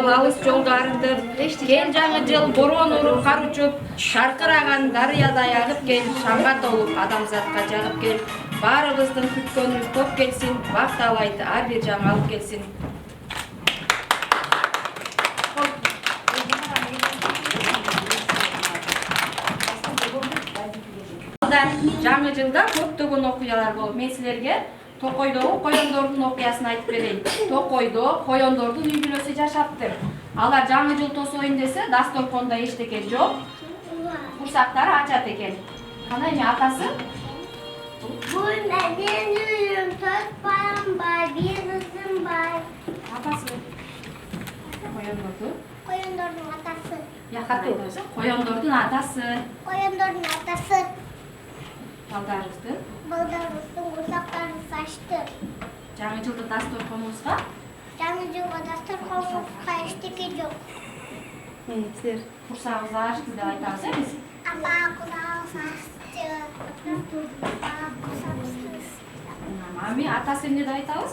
жыл алыс жолго арындыр. Кел жаңы жыл борон уруп кар учуп, шаркыраган дарыядай агып кел, шамга толуп адамзатка жагып кел. Баарыбыздын күткөнүбүз топ келсин, бак талайт ар бир жаңылык келсин. Жаңы жылда көптөгөн окуялар болуп, мен силерге Токойдогу коёндордун окуясын айтып берейин. Токойдо коёндордун үй бүлөсү жашаптыр. Алар жаңы жыл тосоюн десе, дасторкондо эчтеке жок. Курсактары ачат экен. Кана эми атасы? Бул менен үйүм, 4 балам бар, 1 кызым бар. Атасы? Коёндордун? Коёндордун атасы. Коёндордун атасы. Коёндордун атасы. Балдарыбыздын? Балдарыбыздын курсактарын сачты. Жаңы жылда дасторконубузга? Жаңы жылга дасторконубузга эчтеке жок. Силер курсагыбыз ачты деп айтабыз, биз? Апа курсагыбыз ачты. Ами атасы эмне деп айтабыз?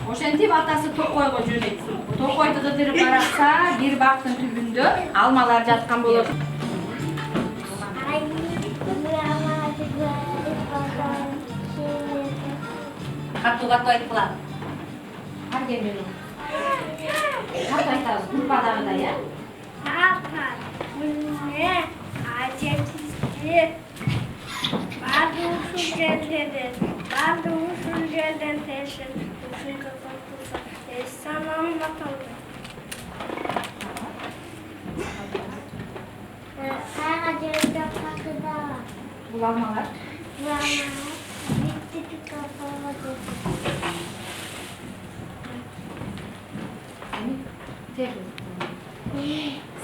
Ошентип атасы Токойго жөнөйт. Токойду кыдырып баратса, бир бактын түбүндө алмалар жаткан болот. Катуу айтылат. Ар келмеди. Катуу айтабыз, группадагыдай, э? Апа, мына ажетисти. Барды ушул жерден тешин. Санам баталды. Кайга жерде катыда. Бул алмалар. Битти капалады.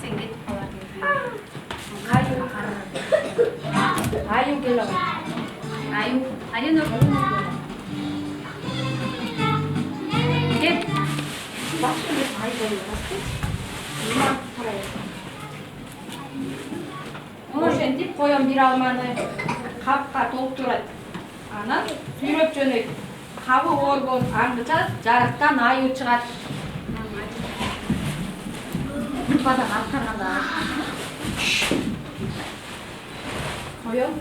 Sen git falan. Ayu gelo. Ayu no. Gel. Bak şimdi ayu geliyor. Ошентип коён бир алманы капка толтурат. Анан сүйрөп жөнөйт. Кабы оргон аңдычат, жарыктан аю чыгат. Группадан аткарганда. Коён?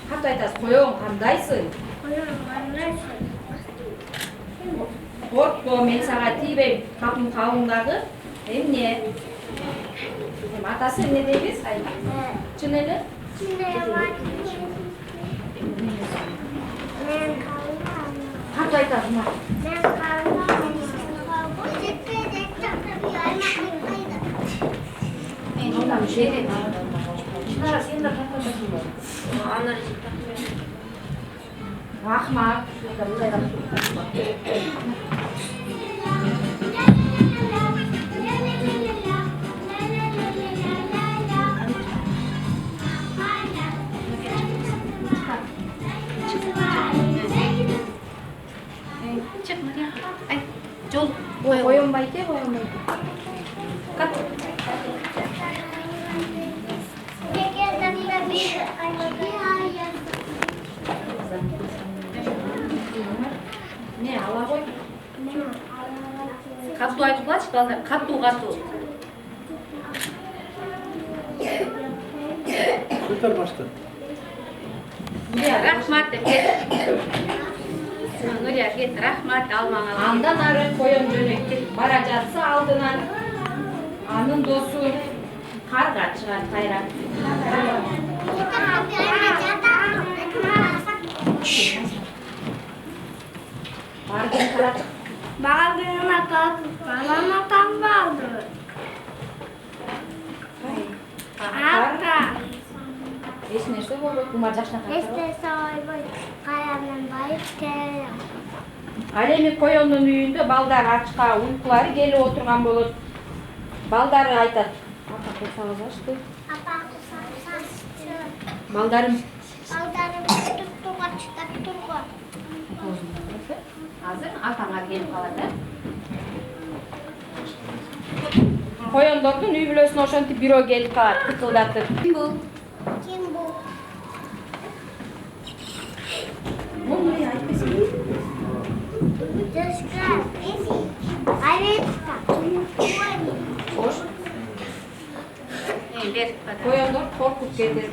Катуу айтасыз, коён кандайсың? Коён кандайсың? Коркпо, мен сага тийбейм. Капым кабыңдагы эмне? Атасы эмне дейбиз? Чын эле? Чын эле. Мен калдым. Катуу айтасың ма? Мен калдым. Ondan bir şey değil. Anara sen de katlaşasın mı? Anara Rahmat. Çıkma ya. Ay, Jol. Koyunbaydı, koyunbaydı. Kat. Ne ala koy? Katu aytып калчы балдар, катуу. Süper başta. Рахмат деп кет. Нурия кет, рахмат алмаңа. Андан ары коён жөнөйт кетип бара жатса алдынан анын досу карга чыгат кайра. Бардын карачык. Бардын атасы, балам атам балды. Ата. Эч нерсе болбойт, кумар жакшына кайра. Эстесе ойбой, каянын байып келем. Ал эми коёндун үйүндө балдар ачка уйкулары келип отурган болот. Балдары айтат. Ата курсагыбыз ачты. Апа курсагыбыз ачты. Балдарым Балдарым туга чыдап турган. Азыр атаңар келип калат, э? Коёндордун үй бүлөсүнө ошентип бирөө келип калат, кытылдатып. Ким бул? Ким бул? Бул Нурия айтпайсың. Hoş. Ver. Koyonlar korkup gelir.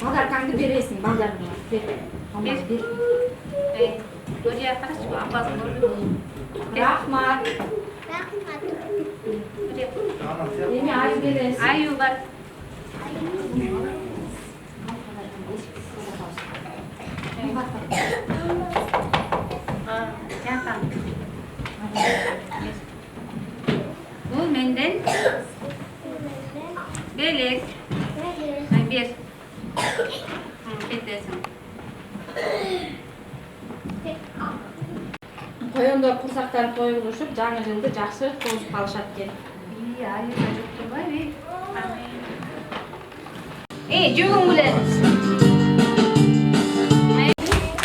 Balдар kandı veresin baldarına. Ver. Ver. Oraya karışma. Ambazın orada. Rahmat. Yeni ayu veresin. Ayu var. Bu menden belek. Bir. Bittesin. Koyonlar kursaktары toyuluşup, жаңы жылды жақсы тозып қалышат екен. Айыға жоқ тұрбай, жүгің білен.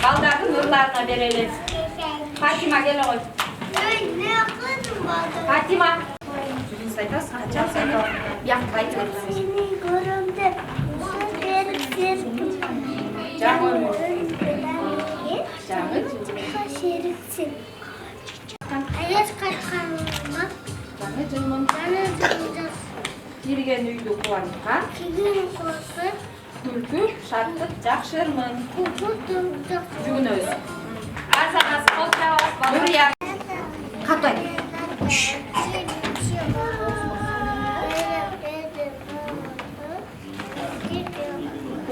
Балдардың ұрларына берелер. Фатима келе ғой. Фатима. Жүзін сайтас, қачан сайтас. Яқты айтып өтсіз. Сені көрімді. Жаңы Şeriksin. Ayaz kaçkanlıma. Жаңы жылмын. Жаны жылыныздар. Келген үйді қуаныққа. Келген қосы. Күлкі, шаттық, жақшырмын. Күлкі тұмдық. Жүгін өз. Арзанасы қол жауап. Нұрия. Қатай.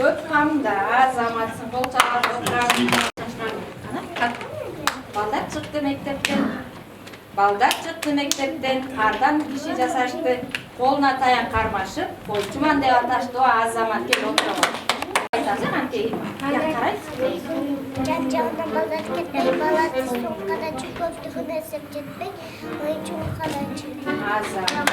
Көп қамда азаматсың қол жауап отырамын. Балдар çıktı mektepten. Балдар çıktı mektepten. Kardan kişi жасашты. Қолына таян қармашып, қойчуман деп аташты о азамат кел отырамын. Айтасың антей. Я қарайсың. Жан-жағына балдар кетті. Балар соңқада жүкөптігін әсіп жетпей, ойыншуын қаланчы. Азамат.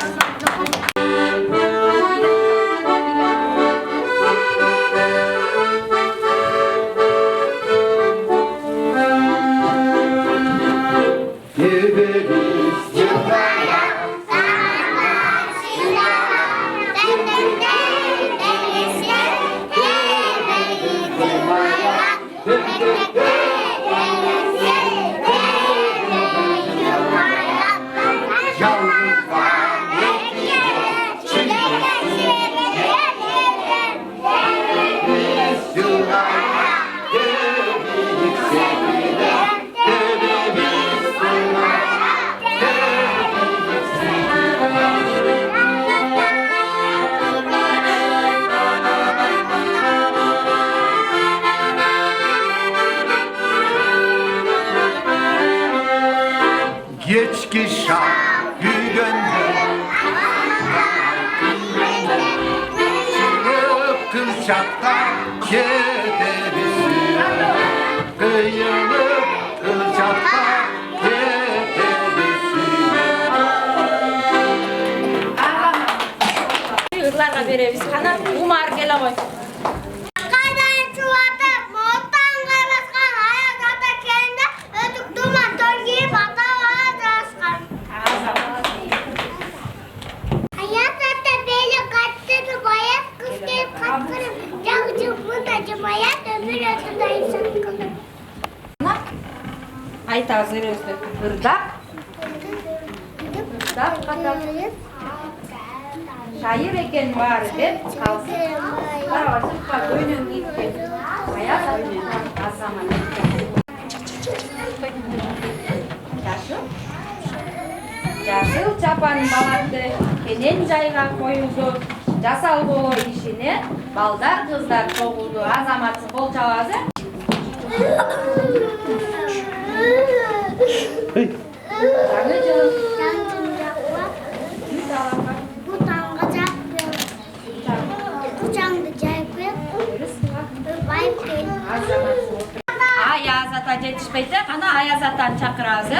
Geçki şarkı gönder Çıkıp kılçakta giderisi Kıyılıp kılçakta giderisi Irlarga berебиз. Кана Умар келе ғой. Айтабыз өзді. Ырдап. Ырдап қатап. Шайыр екен бар деп қалсын. Қарабасыққа өйнен кеткен. Аяз азамат. Жасыл чапан баларды кенен жайға қойылды. Жасал болу ішіне балдар қыздар тоғылды. Азаматсың қол чабазы. Жаңы жылын. Бұтанға жақ бер. Құшаңды жайып бер. Байып кел. Аяз ата жетішпейді. Қана Аяз атаны шақырабыз.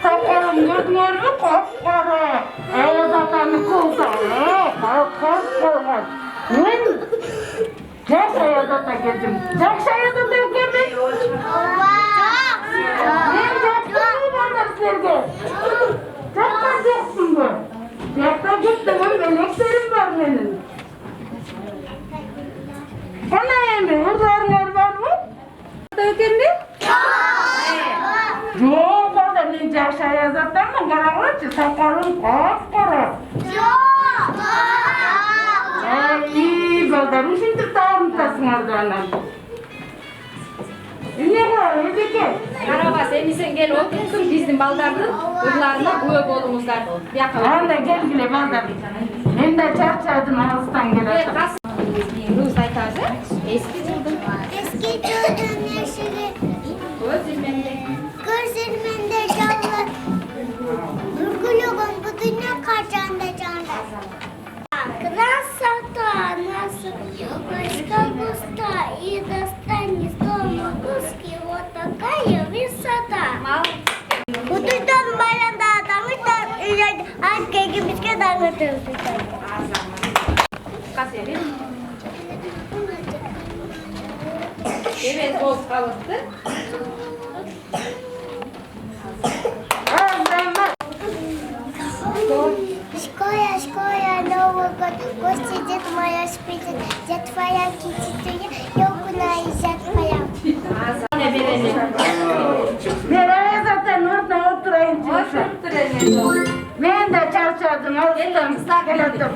Sakalım gördüңөрбү? Kapkara. Ayaz atanı kılsalı. Kapkara. Men Жақсы Ayaz ата келдім. Жақсы Ayaz ата келдім. Мен жақсы болдар сіздерге. Жаққа жоқсың ба? Жаққа кеттім, мелekтерім бар менің. Қана енді, ұрларыңар бар ма? Өтемді? Жоқ, балдар, мен жақсы Ayaz атамын, қарағыларшы, сақалым қап-қара. İyi balдар, ушинтип таарынтасыңарды анан. Эмне кылалы, эжеке? Карабас, эми сен келип отурсуң, биздин балдардын ырларына күбө болуңуздар. Бияка. Анда келгиле балдар. Мен да чарчадым, алыстан келатам. Руз айтады. Эски жылдын нешеге көзүрменде жаллы үргүлөгөн бу дүйнө качанда жанда. Красота наша, войска густа и достанет дома куски, вот такая высота. Утуйдан баянда дамыштан үйрөйт, айткеги бизге даңытып утуйдан. касери. Evet, boz kalıptı. Школа, Новый год, гости, Дед Мороз придет, Дед твоя кититуя, елку наезжать твоя. Ne verelim? Ben Ayaz atanın orada oturayım çıksın. Oturup duralım. Ben de çarşadım, alıştım, geladım.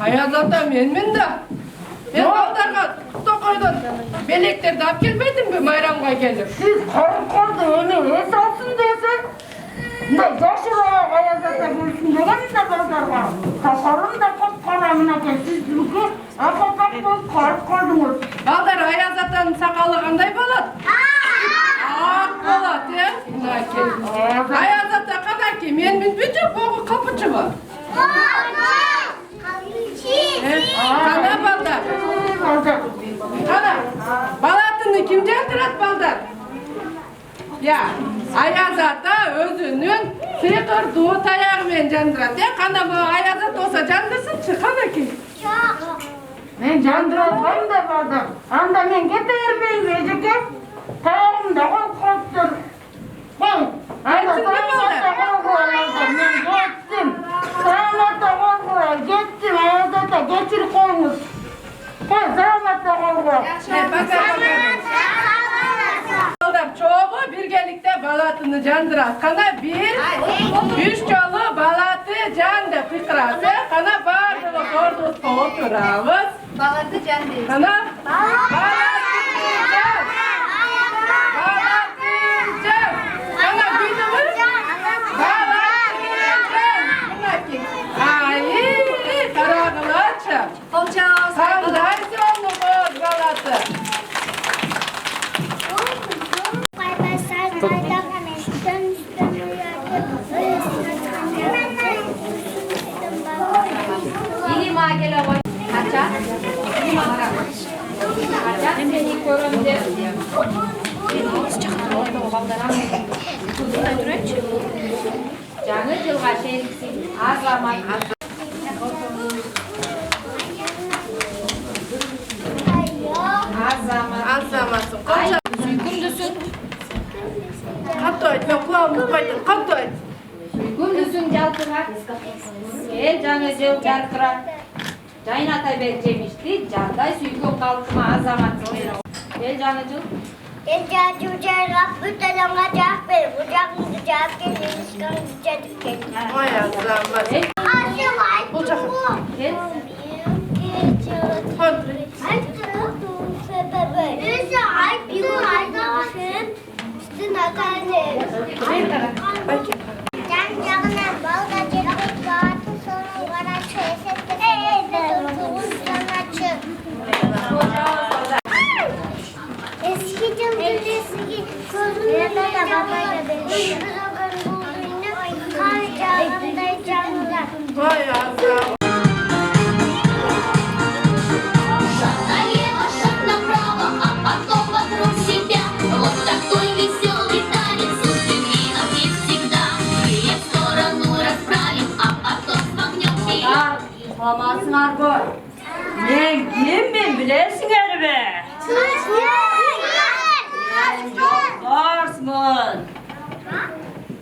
Ayaz ata menmin da. Ben baldarga Tokoy'dan beleklerdi alıp gelmedim mi bayramga gelip? Siz korkuyordu onu es alsın dese. Ne yaşıra Ayaz ata gelsin degen de baldarga. Takarım da kopkara мынакей сиздики апапак болуп карып калдыңыз. Балдар Аяз атанын сакалы кандай болот? Ак болот, мынакей. Аяз ата канакей, мен билбейчү, богу капычыбы? Кана балдар? Кана, балатыны ким жандырат балдар? Аяз ата өзүнүн сыйкырдуу таягы менен жандырат. Кана Аяз ата болсо жандырсынчы, канакей. Мен жандырбайм да балдар. Анда мен кете бербейм эжеке. Таягымда коюп коюптур. Мен кеттим. Саламатта колгула кеттим. Аяз ата кечирип коюңуз. Саламатта колгула. Балдар чогуу биргеликте балатыны жандырат. Кана бир, үч жолу балаты жан деп кыйкырат. Кана бардыгы ордубузга отурабыз. Балаты жан дейбиз. Кана балаты жан. Балаты жан. Кана билдиңби? Балаты жан. Мынакей. Ай, карагылачы. Кандай сонуңуз балаты? Илима келе кой. Кача? Илима кара. Кача? Мен сени көрөм деп. Кузундай турачы. Жаңы жылга шериксиң. Азамат. Азаматсың. Канча сүйкүмдүсүң? Кантип айт, мен кулагым укпайтын. Кантип айт? Сүйкүмдүсүң жалтырат. Жаңы жыл жаркырат. Жайнатай бер жемишти, жандай сүйкүм калкыма азаматсың. Жаңы жыл. Бүтөлөнгө жаап бер, бужагыңды жаап кел, ишкаңды жатып кел. Ой, азамат. Бул жака. Кел. Жан-жағынан балға жетіп баатын соның қарашы есетті саначы. Eski cümlesini sözünde de babayla bir kar yağında canlılar. Ой, азамат. Направо, а потом вокруг себя. Вот такой веселый танец у пингвинов есть всегда. Крылья в сторону расправим, а потом смахнем вперед. Salamатсыңар ғой. Мен киммин билесиңер бе? Жолбарсмын.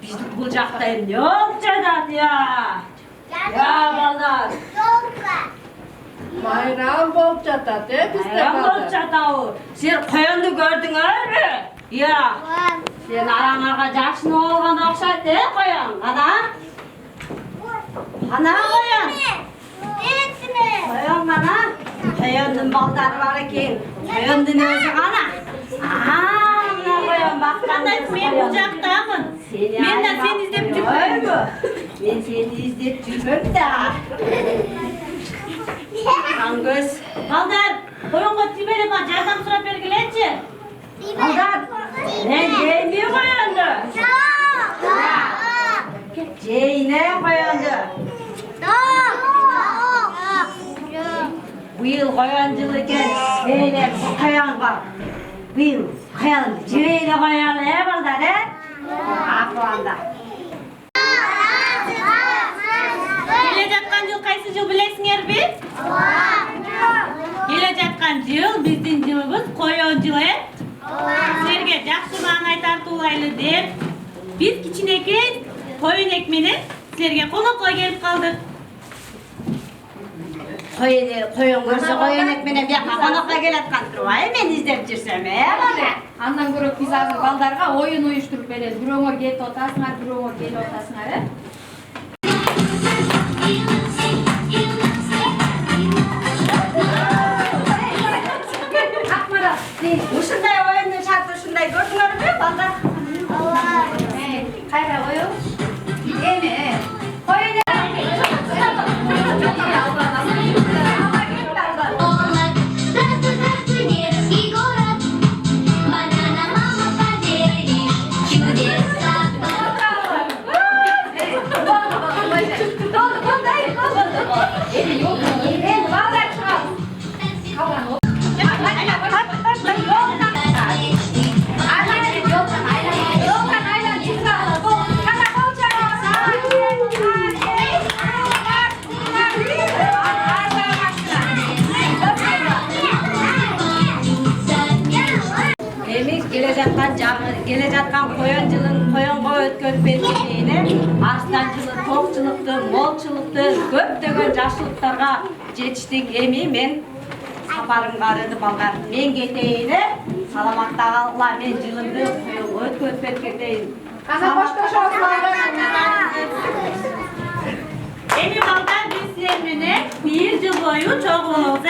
Биздин бул жакта эмне болуп жатат я? Я балдар. Майрам болуп жатат, бизде Майрам болуп балдар. жатабы? Сен коёнду көрдүңөрбү? Я. Сен араңарга жакшыны болгон окшойт, коён. Ана? Ана коён. Коён ана? Коёндун балдары бар экен. Коёндун өзү ана. Мына коён баккандай. Мен бул жактамын. Мен да сени издеп жүрбөймү? Мен сени издеп жүрбөм да. Аңгөз. Балдар, коёнго тибере бар, жардам сурап бергилечи. Балдар, мен жейми коёнду? Жейне коёнду. Быйыл коён жылы экен, эле коён бар. Быйыл коён жебейли коёлу, балдар, акыбанда. Келе жаткан жыл кайсы жыл билесиңерби? Келе жаткан жыл биздин жылыбыз коён жылы. Силерге жакшы маанай тартуулайлы деп биз кичинекей коюнек менен силерге конокко келип калдык. Коён көрсө коюнек менен бияка конокко келаткан турбайбы, мен издеп жүрсөм, балдар. Андан көрө биз азыр балдарга оюн уюштуруп беребиз. Бирөөңөр кетип атасыңар, бирөөңөр келип атасыңар, ушундай оюндун шарты ушундай көрдүңөрбү, балдар? Кайра коюп? Эми, коюн Gele жатқан koyun жылын koyunға өткөрүп бергендейне Arslan жылы токчулукту, молчулукту, көптөгөн жакшылыктарга жетиштик. Эми мен сапарымга арыды балдар. Мен кетейин. Саламаттагыла мен жылымды koyunға өткөрүп бергендейин. Ana koşkoşoğuz ballar. Эми балдар биз силер менен 1 жыл бою чогулабыз.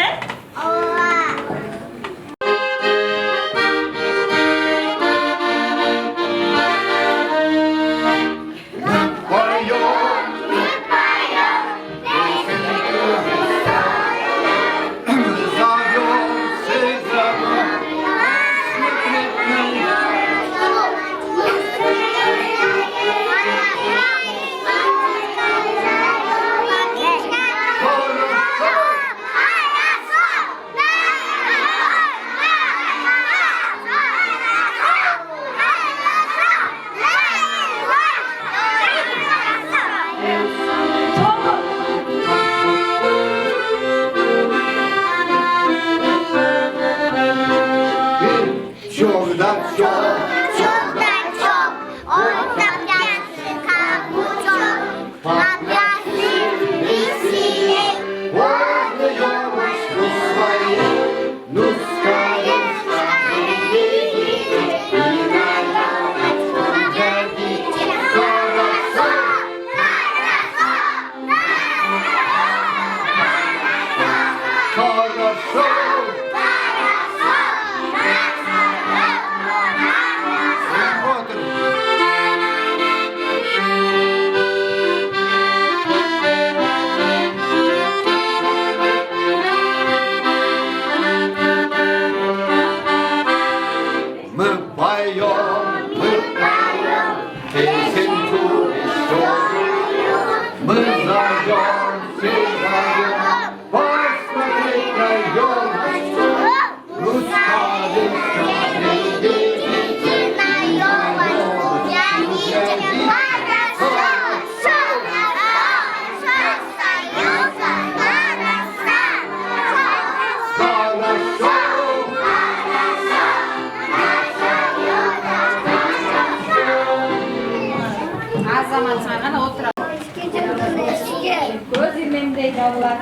Göz ilmemde yavrular.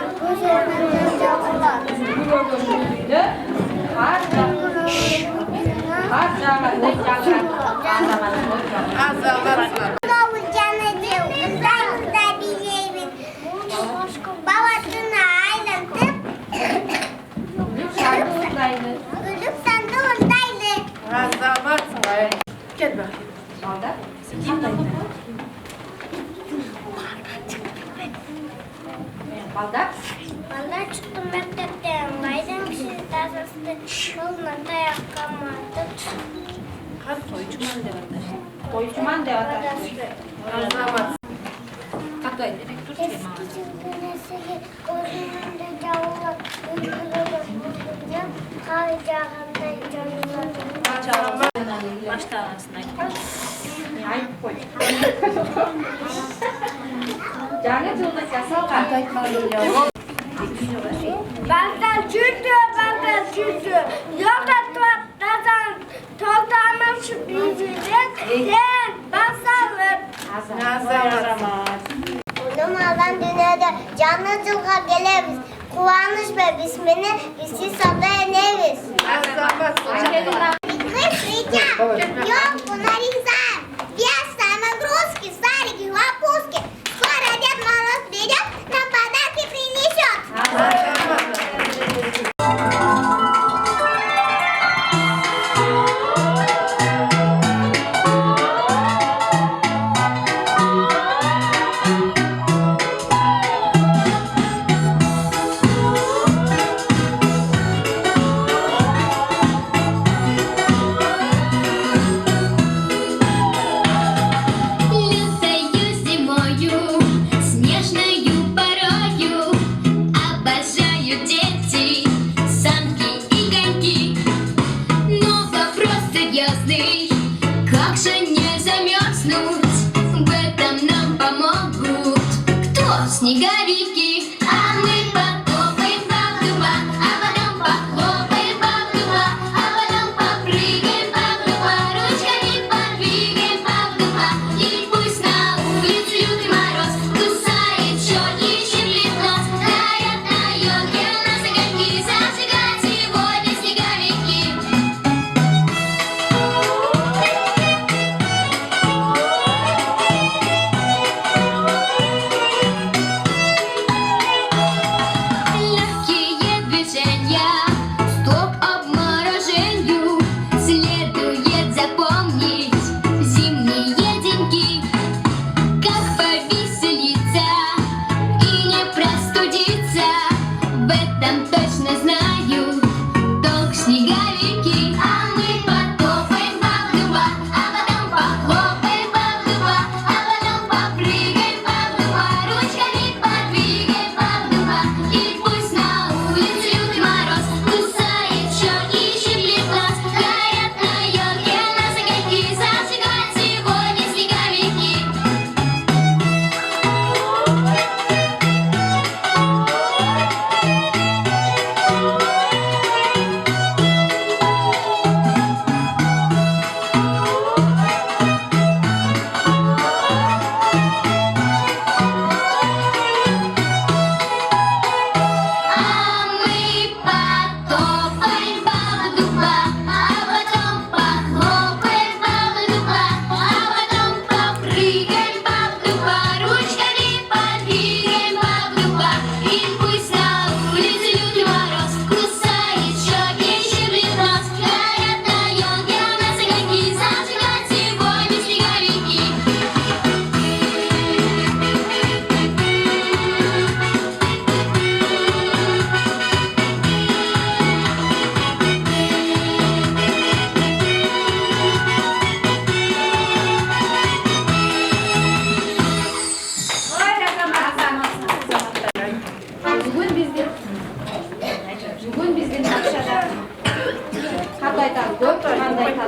Gel bakayım. Baldak? Baldak çıktım mektepten. Bayram kişi tasası yoluna dayak kalmadı. Toyçuman de vatandaş. Katlayın demek Türkçe mi? Eski güneşi gözümünde cavullar. Uykuları bulunca kayacağında canlar. Başta arasında. Ayıp koy. Janı Жылыныздар жасалған. Baldan çürdü, baldan çürdü. Yolda toldamış bizden. Sen basalım. Olmadan dünyada canlı cılga geliriz. Kuvanış ve bismini bizi sada eneriz. Yok buna rızar. Пьяса, нагрузки, сарики, лопуски. Скоро Дед Мороз придет, нам подарки принесет. Лютою зимою, снежною порою обожают дети санки и коньки. Но вопрос серьезный, как же не замерзнуть? В этом нам помогут кто? Снеговики. А мы потопаем по-два, а потом похлопаем по-два, а потом попрыгаем по-два.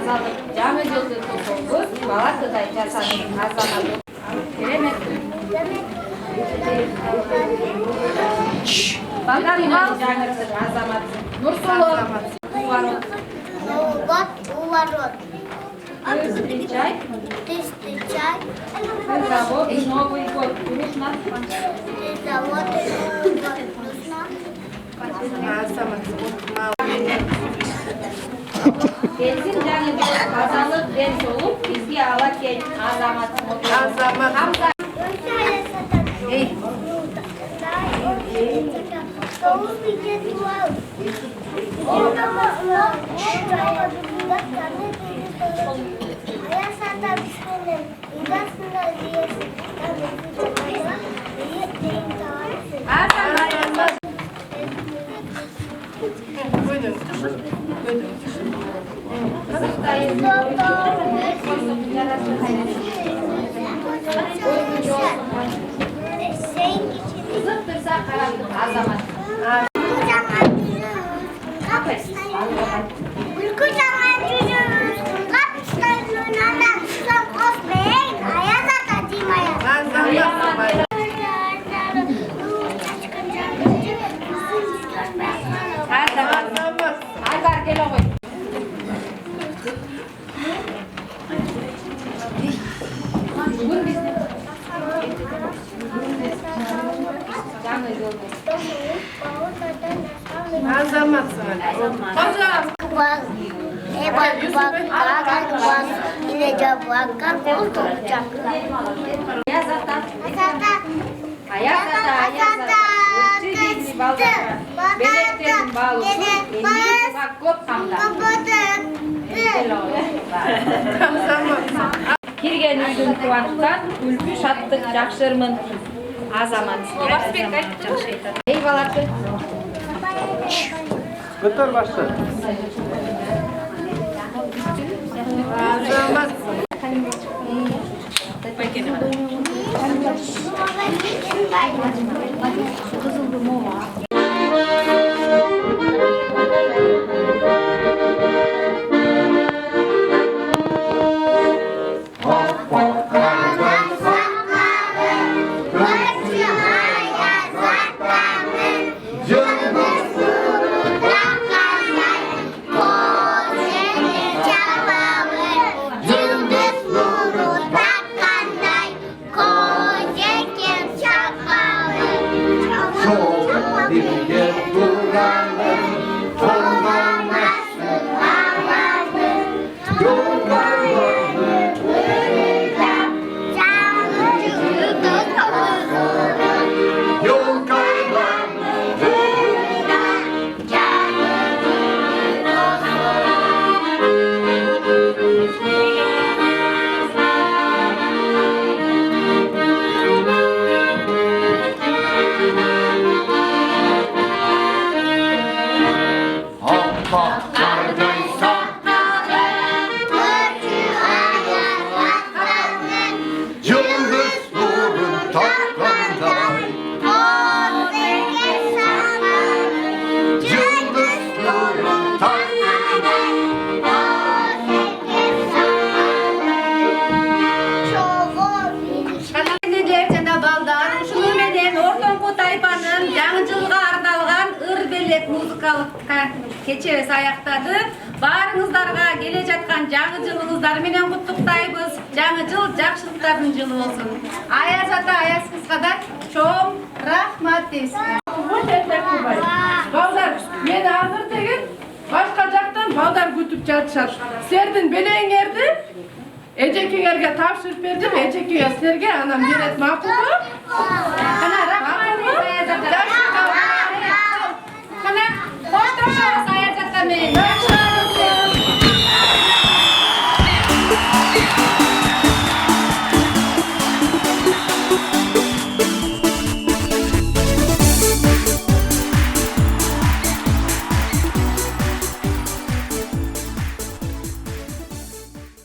тазалык жаңы жылды тособуз балатыдай жасадык азамат. Керемет. Балдарыңыз жаңырсыз азамат. Нурсулу. Уворот. Уворот. Встречай. Завод Новый год. Нужно. Завод Келсин жаңы жыл тазалык ден соолук бизге ала кел азамат. Азамат. Kızıktırsa karanlık azamat. Agar gel oy. Bugün bizde. Жаңы жыл. Азаматсың. Hocam. Аязата. Учитель балдары. Белектердің балысы. Элдиға көп қамдар. Кирген үйдің қуаныштан үлпі шаттық жақшырмын. Азамат. Басбек айтты жақшы айтады. Ей баласы. Götür başla. Кечебиз аяктады. Баарыңыздарга келе жаткан жаңы жылыңыздар менен куттуктайбыз. Жаңы жыл жакшылыктардын жылы болсун. Аяз ата, Аяз кызга да чоң рахмат дейсиз. Балдар, мен азыр деген башка жактан балдар күтүп жатышат. Силердин белеңерди эжекеңерге тапшырып бердим. Эжекеңер силерге анан берет макулбу? Анара